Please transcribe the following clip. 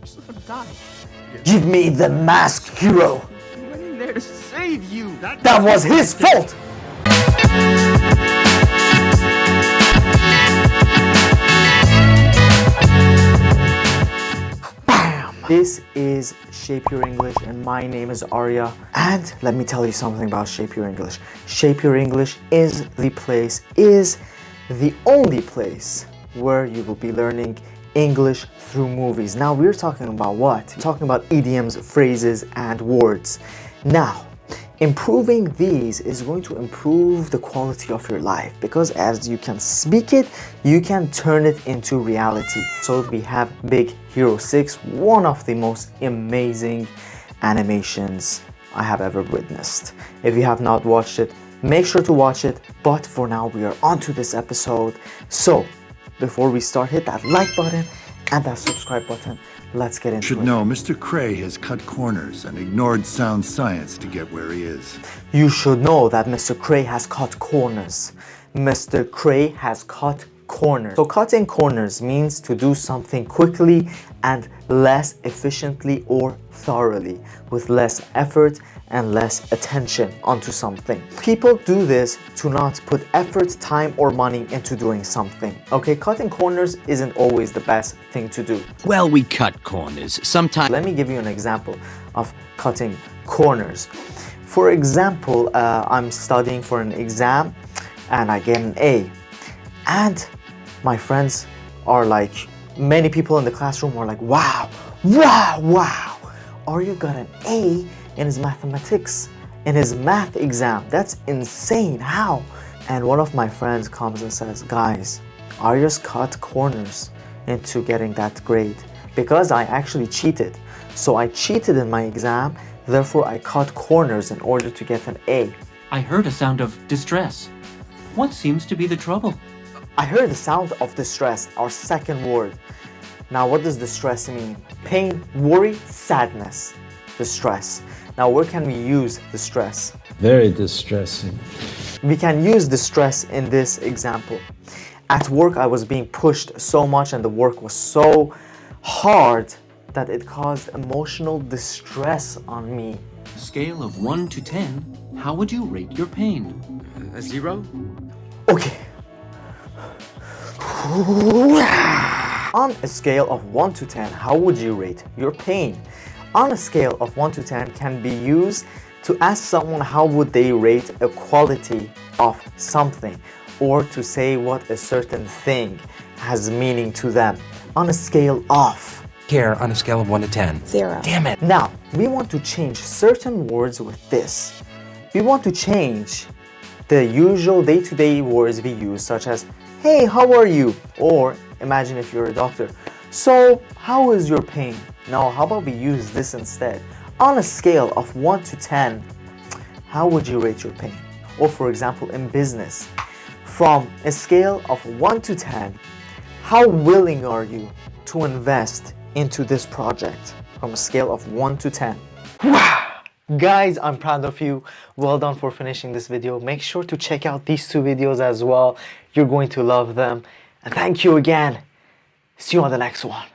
still gonna die. Give me the mask, hero! He went in there to save you. That was his fault! Bam! This is Shape Your English and my name is Arya. And let me tell you something about Shape Your English. Shape Your English is the only place where you will be learning English through movies. Now we're talking about what? We're talking about idioms, phrases, and words. Now, improving these is going to improve the quality of your life because as you can speak it, you can turn it into reality. So we have Big Hero 6, one of the most amazing animations I have ever witnessed. If you have not watched it, make sure to watch it. But for now, we are on to this episode. So before we start, hit that like button and that subscribe button. Let's get into it. You should know Mr. Cray has cut corners and ignored sound science to get where he is. You should know that Mr. Cray has cut corners. Mr. Cray has cut corners. So cutting corners means to do something quickly and less efficiently or thoroughly, with less effort and less attention onto something. People do this to not put effort, time, or money into doing something. Okay, cutting corners isn't always the best thing to do. Well, we cut corners. Sometimes. Let me give you an example of cutting corners. For example, I'm studying for an exam and I get an A. And my friends are like, many people in the classroom are like, wow, Arya got an A in his mathematics, in his math exam. That's insane, how? And one of my friends comes and says, guys, Arya's cut corners into getting that grade because I actually cheated. So I cheated in my exam, therefore I cut corners in order to get an A. I heard a sound of distress. What seems to be the trouble? I heard the sound of distress, our second word. Now what does distress mean? Pain, worry, sadness. Distress. Now where can we use distress? Very distressing. We can use distress in this example. At work I was being pushed so much and the work was so hard that it caused emotional distress on me. Scale of 1 to 10, how would you rate your pain? A 0? Okay. On a scale of 1 to 10, how would you rate your pain? On a scale of 1 to 10 can be used to ask someone how would they rate a quality of something, or to say what a certain thing has meaning to them. On a scale of. Here, on a scale of 1 to 10. 0. Damn it. Now, we want to change certain words with this. We want to change the usual day-to-day words we use, such as, hey, how are you? Or imagine if you're a doctor. So, how is your pain? Now, how about we use this instead? On a scale of 1 to 10, how would you rate your pain? Or for example, in business, from a scale of 1 to 10, how willing are you to invest into this project? From a scale of 1 to 10. Guys, I'm proud of you. Well done for finishing this video. Make sure to check out these two videos as well. You're going to love them. And thank you again. See you on the next one.